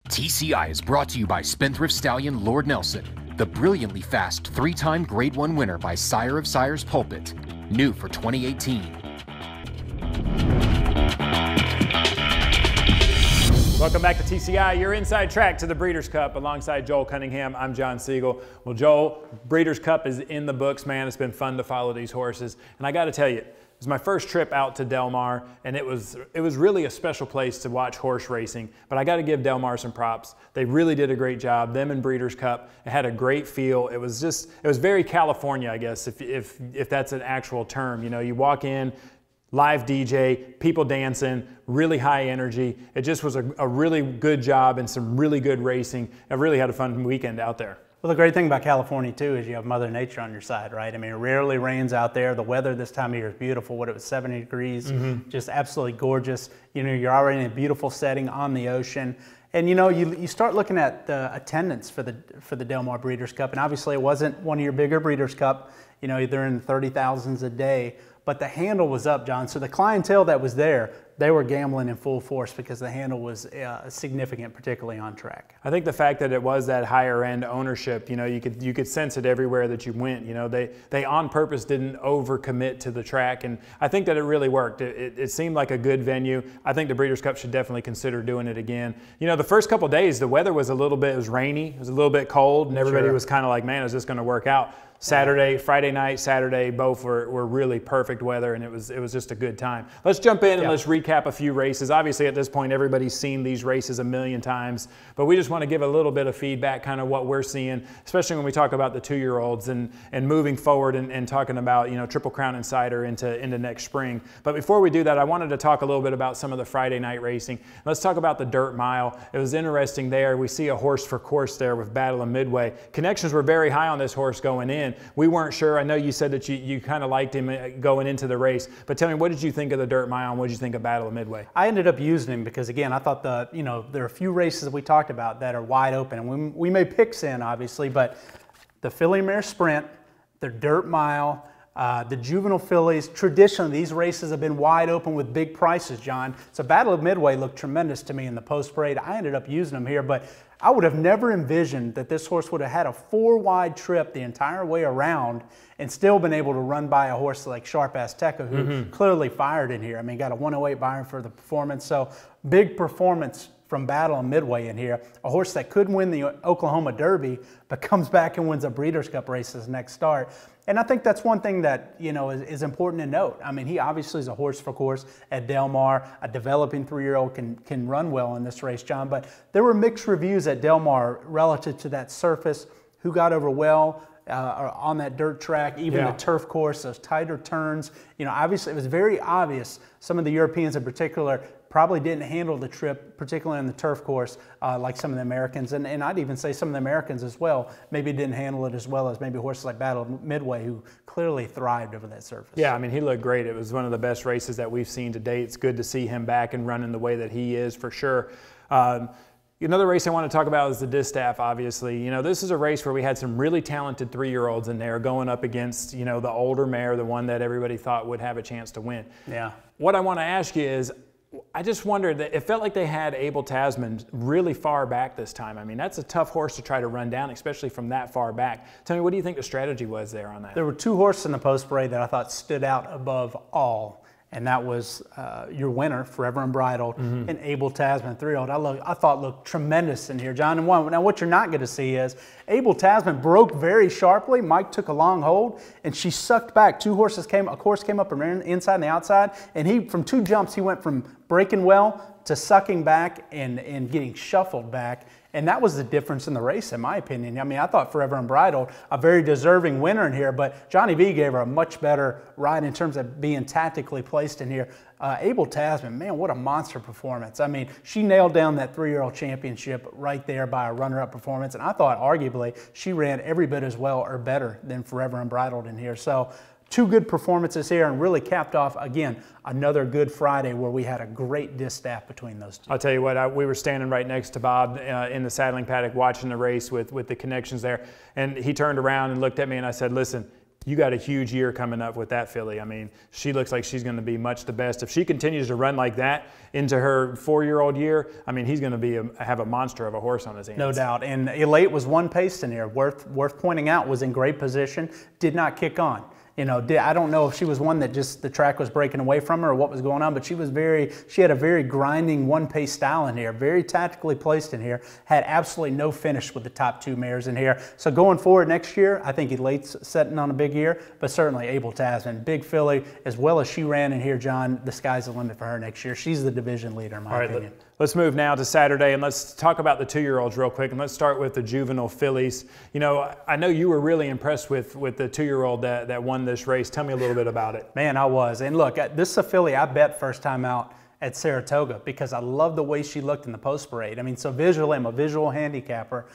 TCI is brought to you by Spendthrift Stallion Lord Nelson, the brilliantly fast 3-time Grade 1 winner by Sire of Sires Pulpit, new for 2018. Welcome back to TCI, your inside track to the Breeders' Cup. Alongside Joel Cunningham, I'm John Siegel. Well, Joel, Breeders' Cup is in the books, man. It's been fun to follow these horses. And I got to tell you, it was my first trip out to Del Mar, and it was really a special place to watch horse racing. But I got to give Del Mar some props. They really did a great job. Them and Breeders' Cup, it had a great feel. It was very California, I guess, if that's an actual term. You know, you walk in, live DJ, people dancing, really high energy. It just was a really good job and some really good racing. I really had a fun weekend out there. Well, the great thing about California, too, is you have Mother Nature on your side, right? I mean, it rarely rains out there. The weather this time of year is beautiful. What, it was 70 degrees, just absolutely gorgeous. You know, you're already in a beautiful setting on the ocean. And, you know, you start looking at the attendance for the Del Mar Breeders' Cup, and obviously it wasn't one of your bigger Breeders' Cup. You know, they're in the 30,000s a day. But the handle was up, John. So the clientele that was there, they were gambling in full force because the handle was significant, particularly on track. I think the fact that it was that higher end ownership, you know, you could sense it everywhere that you went. You know, they on purpose didn't overcommit to the track, and I think that it really worked. It seemed like a good venue. I think the Breeders' Cup should definitely consider doing it again. You know, the first couple of days, the weather was it was rainy, it was a little bit cold, and everybody was kind of like, man, is this going to work out? Friday night, Saturday, both were really perfect weather, and it was just a good time. Let's jump in and let's recap a few races. Obviously, at this point, everybody's seen these races a million times, but we just want to give a little bit of feedback, kind of what we're seeing, especially when we talk about the 2-year-olds and moving forward and talking about, you know, Triple Crown Insider into next spring. But before we do that, I wanted to talk a little bit about some of the Friday night racing. Let's talk about the Dirt Mile. It was interesting there. We see a horse for course there with Battle of Midway. Connections were very high on this horse going in. We weren't sure. I know you said that you kind of liked him going into the race, but tell me, what did you think of the Dirt Mile and what did you think of Battle of Midway? I ended up using him because, again, I thought there are a few races that we talked about that are wide open, and we made picks in, obviously, but the Filly Mare Sprint, the Dirt Mile, the juvenile fillies, traditionally these races have been wide open with big prices, John. So Battle of Midway looked tremendous to me in the post parade. I ended up using him here, but I would have never envisioned that this horse would have had a 4-wide trip the entire way around and still been able to run by a horse like Sharp Azteca, who clearly fired in here. I mean, got a 108 by him for the performance. So big performance from Battle of Midway in here. A horse that could win the Oklahoma Derby, but comes back and wins a Breeders' Cup race his next start. And I think that's one thing that, you know, is important to note. I mean, he obviously is a horse for course at Del Mar. A developing 3-year-old can run well in this race, John. But there were mixed reviews at Del Mar relative to that surface, who got over well on that dirt track, even the turf course, those tighter turns. You know, obviously it was very obvious. Some of the Europeans in particular probably didn't handle the trip, particularly on the turf course, like some of the Americans. And I'd even say some of the Americans as well maybe didn't handle it as well as maybe horses like Battle of Midway, who clearly thrived over that surface. Yeah, I mean, he looked great. It was one of the best races that we've seen to date. It's good to see him back and running the way that he is, for sure. Another race I want to talk about is the Distaff, obviously. You know, this is a race where we had some really talented 3-year-olds in there going up against, you know, the older mare, the one that everybody thought would have a chance to win. Yeah. What I want to ask you is, I just wondered that it felt like they had Abel Tasman really far back this time. I mean, that's a tough horse to try to run down, especially from that far back. Tell me, what do you think the strategy was there on that? There were 2 horses in the post parade that I thought stood out above all. And that was your winner, Forever Unbridled, and Abel Tasman, 3-year-old. I thought looked tremendous in here, John. And now what you're not going to see is Abel Tasman broke very sharply. Mike took a long hold, and she sucked back. A horse came up from inside and the outside, and from 2 jumps, he went from breaking well to sucking back and getting shuffled back. And that was the difference in the race, in my opinion. I mean, I thought Forever Unbridled, a very deserving winner in here, but Johnny V gave her a much better ride in terms of being tactically placed in here. Abel Tasman, man, what a monster performance. I mean, she nailed down that 3-year-old championship right there by a runner-up performance, and I thought arguably she ran every bit as well or better than Forever Unbridled in here. So 2 good performances here, and really capped off, again, another good Friday where we had a great distaff between those 2. I'll tell you what, we were standing right next to Bob in the saddling paddock watching the race with the connections there, and he turned around and looked at me and I said, listen, You got a huge year coming up with that filly. I mean, she looks like she's going to be much the best. If she continues to run like that into her 4-year-old year, I mean, he's going to be have a monster of a horse on his hands. No doubt. And Elate was one pace in here. Worth pointing out, was in great position, did not kick on. You know, I don't know if she was one that just the track was breaking away from her or what was going on, but she had a very grinding one-pace style in here, very tactically placed in here, had absolutely no finish with the top 2 mares in here. So going forward next year, I think Elate's setting on a big year, but certainly Abel Tasman, big filly, as well as she ran in here, John, the sky's the limit for her next year. She's the division leader in my opinion. Let's move now to Saturday, and let's talk about the 2-year-olds real quick, and let's start with the juvenile fillies. You know, I know you were really impressed with the 2-year-old that won this race. Tell me a little bit about it. Man, I was. And look, this is a filly I bet first time out at Saratoga because I love the way she looked in the post parade. I mean, so visually, I'm a visual handicapper.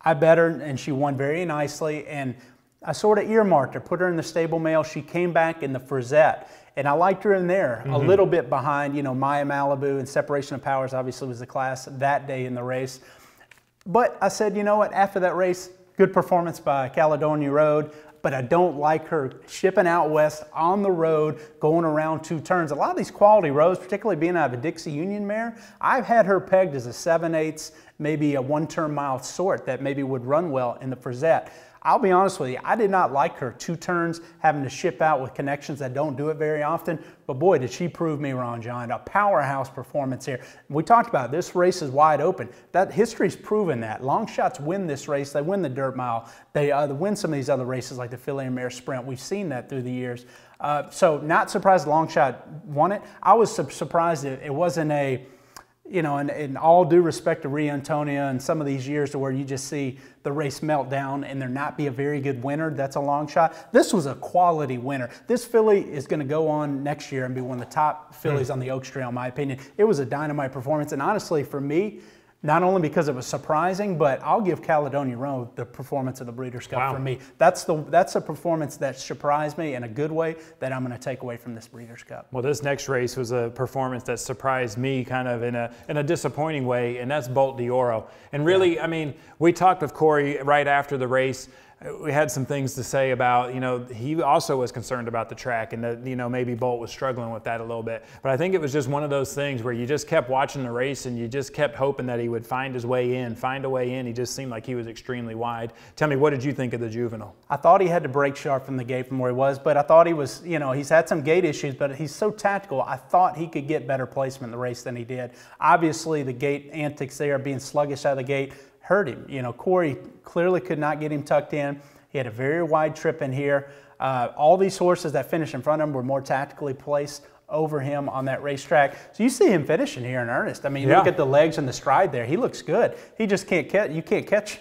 I bet her, and she won very nicely, and I sort of earmarked her, put her in the stable mail. She came back in the Frisette. And I liked her in there, a little bit behind, you know, Maya Malibu, and Separation of Powers obviously was the class that day in the race. But I said, you know what, after that race, good performance by Caledonia Road, but I don't like her shipping out west on the road, going around 2 turns. A lot of these quality roads, particularly being out of a Dixie Union mare, I've had her pegged as a 7/8, maybe a 1-turn mile sort that maybe would run well in the Frisette. I'll be honest with you, I did not like her 2 turns, having to ship out with connections that don't do it very often. But boy, did she prove me wrong, John. A powerhouse performance here. We talked about it. This race is wide open. That history's proven that. Long shots win this race. They win the dirt mile. They win some of these other races like the Filly and Mare Sprint. We've seen that through the years. So not surprised Long Shot won it. I was surprised it wasn't a, you know, in all due respect to Ria Antonia and some of these years to where you just see the race melt down and there not be a very good winner, that's a long shot. This was a quality winner. This filly is going to go on next year and be one of the top fillies on the Oaks Trail, in my opinion. It was a dynamite performance, and honestly, for me, not only because it was surprising, but I'll give Caledonia Road the performance of the Breeders' Cup for me. That's a performance that surprised me in a good way that I'm going to take away from this Breeders' Cup. Well, this next race was a performance that surprised me kind of in a disappointing way, and that's Bolt d'Oro. And really, I mean, we talked with Corey right after the race. We had some things to say about, you know, he also was concerned about the track and that, you know, maybe Bolt was struggling with that a little bit. But I think it was just one of those things where you just kept watching the race and you just kept hoping that he would find his way in, find a way in. He just seemed like he was extremely wide. Tell me, what did you think of the juvenile? I thought he had to break sharp from the gate from where he was, but I thought he was, you know, he's had some gate issues, but he's so tactical. I thought he could get better placement in the race than he did. Obviously, the gate antics there, being sluggish out of the gate, hurt him. You know, Corey clearly could not get him tucked in. He had a very wide trip in here. All these horses that finished in front of him were more tactically placed over him on that racetrack. So you see him finishing here in earnest. I mean, look at the legs and the stride there. He looks good. He just can't catch. You can't catch.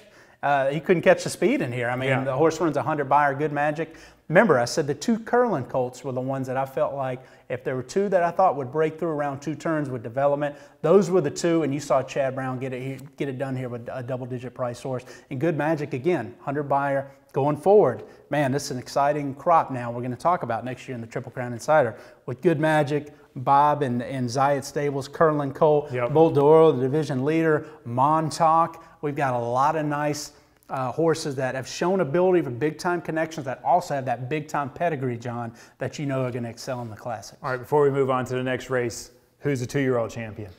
He couldn't catch the speed in here. I mean, the horse runs 100 by her, Good Magic. Remember, I said the 2 Curlin colts were the ones that I felt like if there were 2 that I thought would break through around 2 turns with development, those were the 2, and you saw Chad Brown get it done here with a double-digit price horse. And Good Magic, again, 100 buyer going forward. Man, this is an exciting crop now we're going to talk about next year in the Triple Crown Insider with Good Magic, Bob and Zayat Stables, Curlin Colt, Bolt d'Oro, the division leader, Montauk. We've got a lot of nice horses that have shown ability for big-time connections that also have that big-time pedigree, John, that you know are going to excel in the Classic. All right, before we move on to the next race, who's the 2-year-old champion?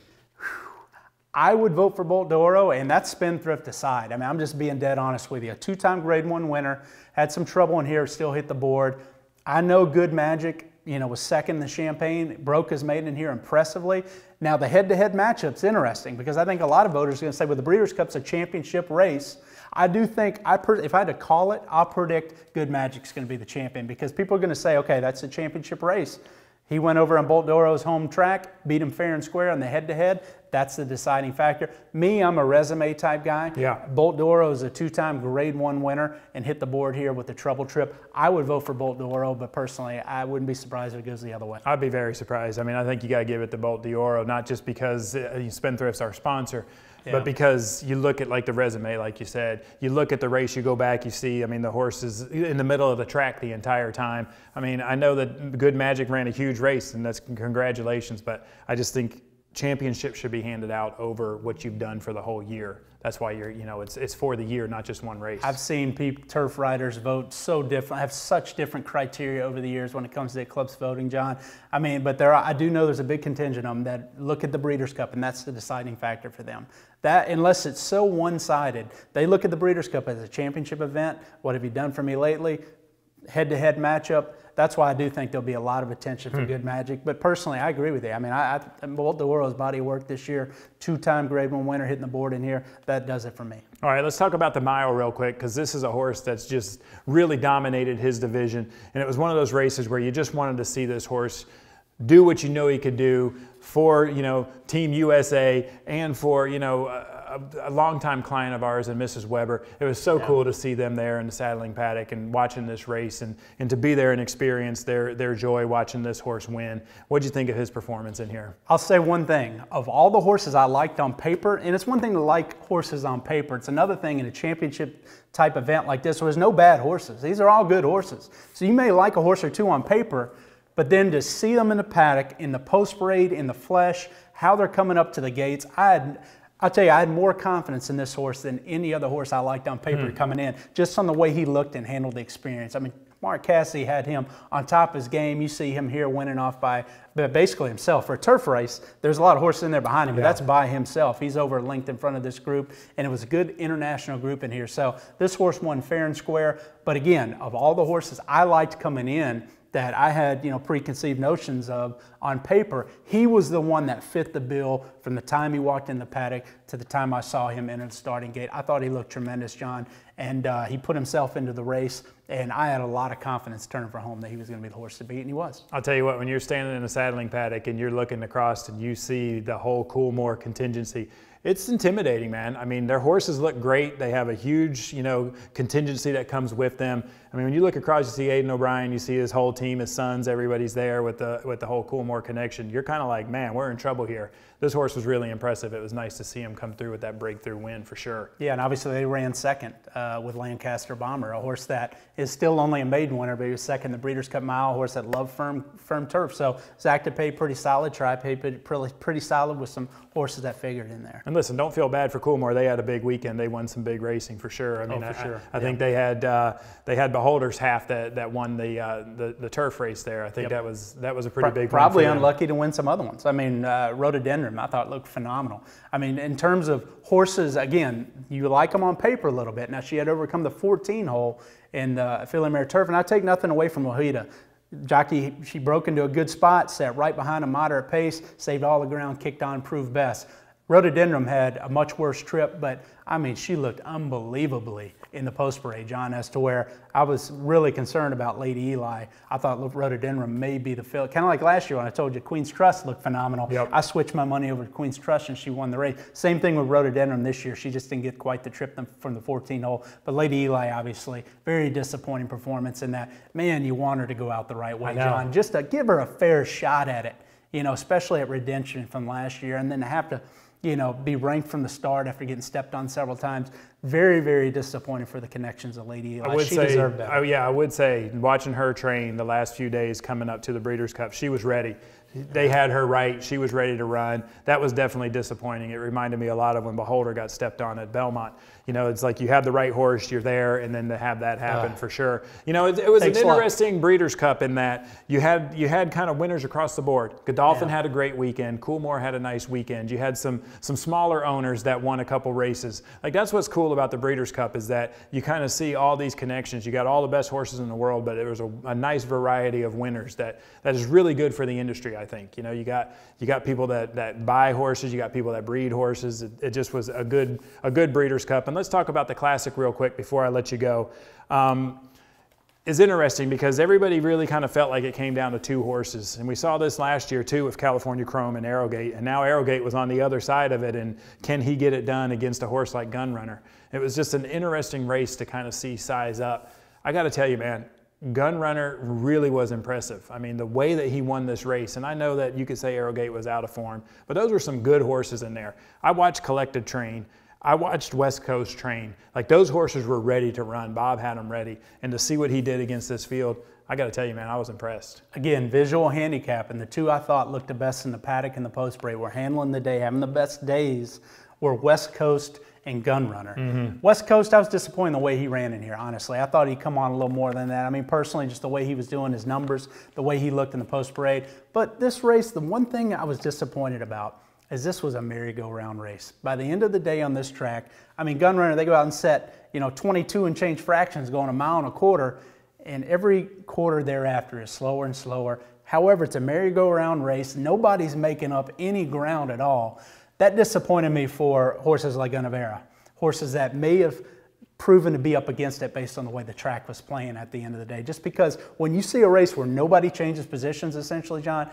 I would vote for Bolt d'Oro, and that's spendthrift aside. I mean, I'm just being dead honest with you. A 2-time Grade 1 winner, had some trouble in here, still hit the board. I know Good Magic, you know, was second in the Champagne, broke his maiden in here impressively. Now, the head-to-head matchup's interesting because I think a lot of voters are going to say, well, the Breeders' Cup's a championship race. I do think, if I had to call it, I'll predict Good Magic's going to be the champion because people are going to say, okay, that's a championship race. He went over on Bolt d'Oro's home track, beat him fair and square on the head-to-head. That's the deciding factor. Me, I'm a resume type guy. Bolt d'Oro is a 2-time Grade 1 winner and hit the board here with the trouble trip. I would vote for Bolt d'Oro, but personally, I wouldn't be surprised if it goes the other way. I'd be very surprised. I mean, I think you got to give it to Bolt d'Oro, not just because Spendthrift's our sponsor, but because you look at like the resume, like you said, you look at the race, you go back, you see, I mean, the horse is in the middle of the track the entire time. I mean, I know that Good Magic ran a huge race, and that's congratulations, but I just think championship should be handed out over what you've done for the whole year. That's why it's for the year, not just one race. I've seen turf riders vote so different, have such different criteria over the years when it comes to the Eclipse voting, John. I mean, but I do know there's a big contingent of them that look at the Breeders' Cup, and that's the deciding factor for them. That, unless it's so one-sided, they look at the Breeders' Cup as a championship event. What have you done for me lately? Head-to-head matchup. That's why I do think there'll be a lot of attention for Good Magic. But personally, I agree with you. I mean, Walt DeWorld's body of work this year, 2-time Grade 1 winner hitting the board in here, that does it for me. All right, let's talk about the mile real quick, because this is a horse that's just really dominated his division. And it was one of those races where you just wanted to see this horse do what you know he could do for, Team USA and for, a longtime client of ours and Mrs. Weber. It was so cool to see them there in the saddling paddock and watching this race and to be there and experience their joy watching this horse win. What'd you think of his performance in here? I'll say one thing. Of all the horses I liked on paper, and it's one thing to like horses on paper, it's another thing in a championship type event like this where there's no bad horses. These are all good horses. So you may like a horse or two on paper, but then to see them in the paddock, in the post parade, in the flesh, how they're coming up to the gates, I'll tell you, I had more confidence in this horse than any other horse I liked on paper coming in, just on the way he looked and handled the experience. I mean, Mark Cassidy had him on top of his game. You see him here winning off by basically himself. For a turf race, there's a lot of horses in there behind him, but that's by himself. He's over a length in front of this group, and it was a good international group in here. So this horse won fair and square. But again, of all the horses I liked coming in, that I had, preconceived notions of on paper, he was the one that fit the bill from the time he walked in the paddock to the time I saw him enter the starting gate. I thought he looked tremendous, John, and he put himself into the race, and I had a lot of confidence turning for home that he was going to be the horse to beat, and he was. I'll tell you what, when you're standing in a saddling paddock and you're looking across and you see the whole Coolmore contingency, it's intimidating, man. I mean, their horses look great. They have a huge, contingency that comes with them. I mean, when you look across, you see Aiden O'Brien, you see his whole team, his sons, everybody's there with the whole Coolmore connection. You're kind of like, man, we're in trouble here. This horse was really impressive. It was nice to see him come through with that breakthrough win for sure. Yeah, and obviously they ran second with Lancaster Bomber, a horse that is still only a maiden winner, but he was second in the Breeders' Cup Mile, a horse that loved firm turf. So Zacta paid pretty solid, paid pretty solid with some horses that figured in there. And listen, don't feel bad for Coolmore. They had a big weekend. They won some big racing for sure. I mean, I think they had Beholder's half that won the turf race there. I think that was a pretty big. Probably unlucky to win some other ones. I mean, Rhododendron I thought looked phenomenal. I mean, in terms of horses, again, you like them on paper a little bit. Now she had overcome the 14 hole in the Filly Mare Turf, and I take nothing away from Ojeda. Jockey, she broke into a good spot, sat right behind a moderate pace, saved all the ground, kicked on, proved best. Rhododendron had a much worse trip, but I mean, she looked unbelievably in the post parade, John, as to where I was really concerned about Lady Eli. I thought Rhododendron may be the fill. Kind of like last year when I told you Queen's Trust looked phenomenal. Yep. I switched my money over to Queen's Trust and she won the race. Same thing with Rhododendron this year. She just didn't get quite the trip from the 14 hole. But Lady Eli, obviously, very disappointing performance in that. Man, you want her to go out the right way, John. Just to give her a fair shot at it, especially at Redemption from last year, and then to have to be ranked from the start after getting stepped on several times. Very, very disappointing for the connections of Lady Eli. She deserved that. Oh yeah, I would say watching her train the last few days coming up to the Breeders' Cup, she was ready. They had her right. She was ready to run. That was definitely disappointing. It reminded me a lot of when Beholder got stepped on at Belmont. It's like you have the right horse, you're there, and then to have that happen for sure. It was an interesting Breeders' Cup in that you had kind of winners across the board. Godolphin had a great weekend. Coolmore had a nice weekend. You had some smaller owners that won a couple races. Like that's what's cool about the Breeders' Cup is that you kind of see all these connections. You got all the best horses in the world, but it was a nice variety of winners that is really good for the industry. I think you got people that buy horses, you got people that breed horses. It just was a good Breeders' Cup. And let's talk about the Classic real quick before I let you go. It's interesting because everybody really kind of felt like it came down to two horses, and we saw this last year too with California Chrome and Arrogate, and now Arrogate was on the other side of it, and can he get it done against a horse like Gunrunner? It was just an interesting race to kind of see size up. I got to tell you, man, Gunrunner really was impressive. I mean, the way that he won this race, and I know that you could say Arrogate was out of form, but those were some good horses in there. I watched Collected Train. I watched West Coast train. Like those horses were ready to run. Bob had them ready. And to see what he did against this field, I got to tell you, man, I was impressed. Again, visual handicap, and the two I thought looked the best in the paddock and the post parade were handling the day, having the best days, were West Coast and Gunrunner. West Coast, I was disappointed in the way he ran in here, honestly. I thought he'd come on a little more than that. I mean, personally, just the way he was doing his numbers, the way he looked in the post parade. But this race, the one thing I was disappointed about is this was a merry-go-round race. By the end of the day on this track, I mean, Gunrunner, they go out and set, 22 and change fractions going 1.25 miles, and every quarter thereafter is slower and slower. However, it's a merry-go-round race. Nobody's making up any ground at all. That disappointed me for horses like Untitled, horses that may have proven to be up against it based on the way the track was playing at the end of the day. Just because when you see a race where nobody changes positions, essentially, John,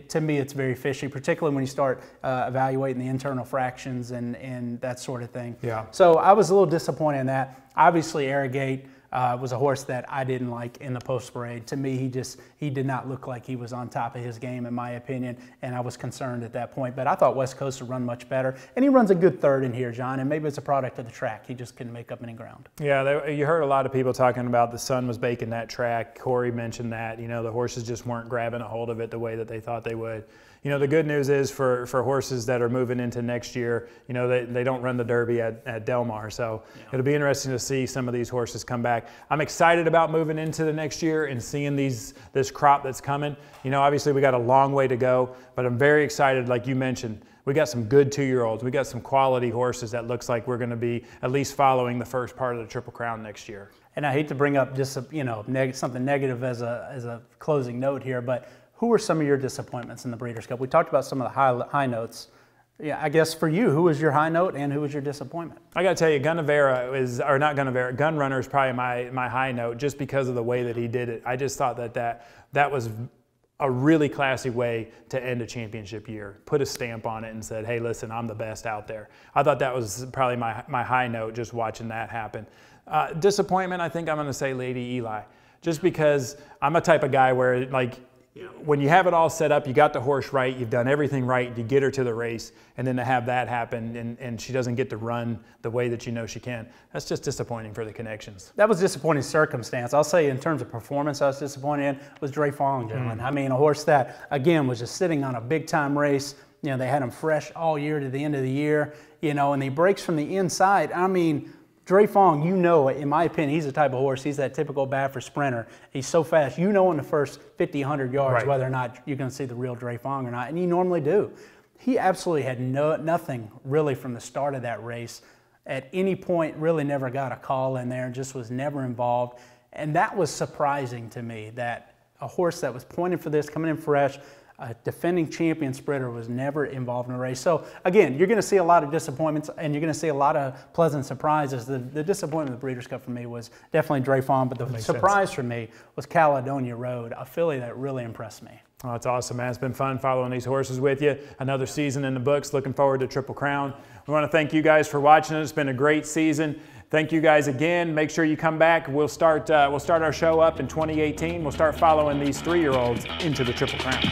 to me it's very fishy, particularly when you start evaluating the internal fractions and that sort of thing. Yeah. So I was a little disappointed in that. Obviously, Arrogate was a horse that I didn't like in the post parade. To me, he did not look like he was on top of his game, in my opinion, and I was concerned at that point. But I thought West Coast would run much better, and he runs a good third in here, John, and maybe it's a product of the track. He just couldn't make up any ground. Yeah, you heard a lot of people talking about the sun was baking that track. Corey mentioned that, the horses just weren't grabbing a hold of it the way that they thought they would. The good news is for horses that are moving into next year, they don't run the Derby at Del Mar. So it'll be interesting to see some of these horses come back. I'm excited about moving into the next year and seeing this crop that's coming. Obviously we got a long way to go, but I'm very excited, like you mentioned. We got some good 2-year-olds. We got some quality horses that looks like we're going to be at least following the first part of the Triple Crown next year. And I hate to bring up just something negative as a closing note here, but who were some of your disappointments in the Breeders' Cup? We talked about some of the high notes. Yeah, I guess for you, who was your high note and who was your disappointment? I got to tell you, Gunrunner is probably my high note just because of the way that he did it. I just thought that was a really classy way to end a championship year. Put a stamp on it and said, hey, listen, I'm the best out there. I thought that was probably my high note just watching that happen. Disappointment, I think I'm going to say Lady Eli, just because I'm a type of guy where, when you have it all set up, you got the horse right, you've done everything right, you get her to the race, and then to have that happen and she doesn't get to run the way that she can, that's just disappointing for the Connections. That was disappointing circumstance. I'll say in terms of performance I was disappointed in was Dre Fong, gentlemen. I mean, a horse that, again, was just sitting on a big-time race. They had him fresh all year to the end of the year, and he breaks from the inside. I mean, Dre Fong, in my opinion, he's the type of horse, he's that typical Baffert sprinter. He's so fast, in the first 50, 100 yards whether or not you're going to see the real Dre Fong or not, and you normally do. He absolutely had nothing really from the start of that race. At any point, really never got a call in there, just was never involved. And that was surprising to me, that a horse that was pointed for this, coming in fresh, a defending champion sprinter was never involved in a race. So again, you're going to see a lot of disappointments and you're going to see a lot of pleasant surprises. The disappointment of the Breeders' Cup for me was definitely Dre Fong, but the surprise for me was Caledonia Road, a filly that really impressed me. Oh, it's awesome, man. It's been fun following these horses with you. Another season in the books. Looking forward to Triple Crown. We want to thank you guys for watching. It's been a great season. Thank you guys again. Make sure you come back. We'll start our show up in 2018. We'll start following these 3-year-olds into the Triple Crown.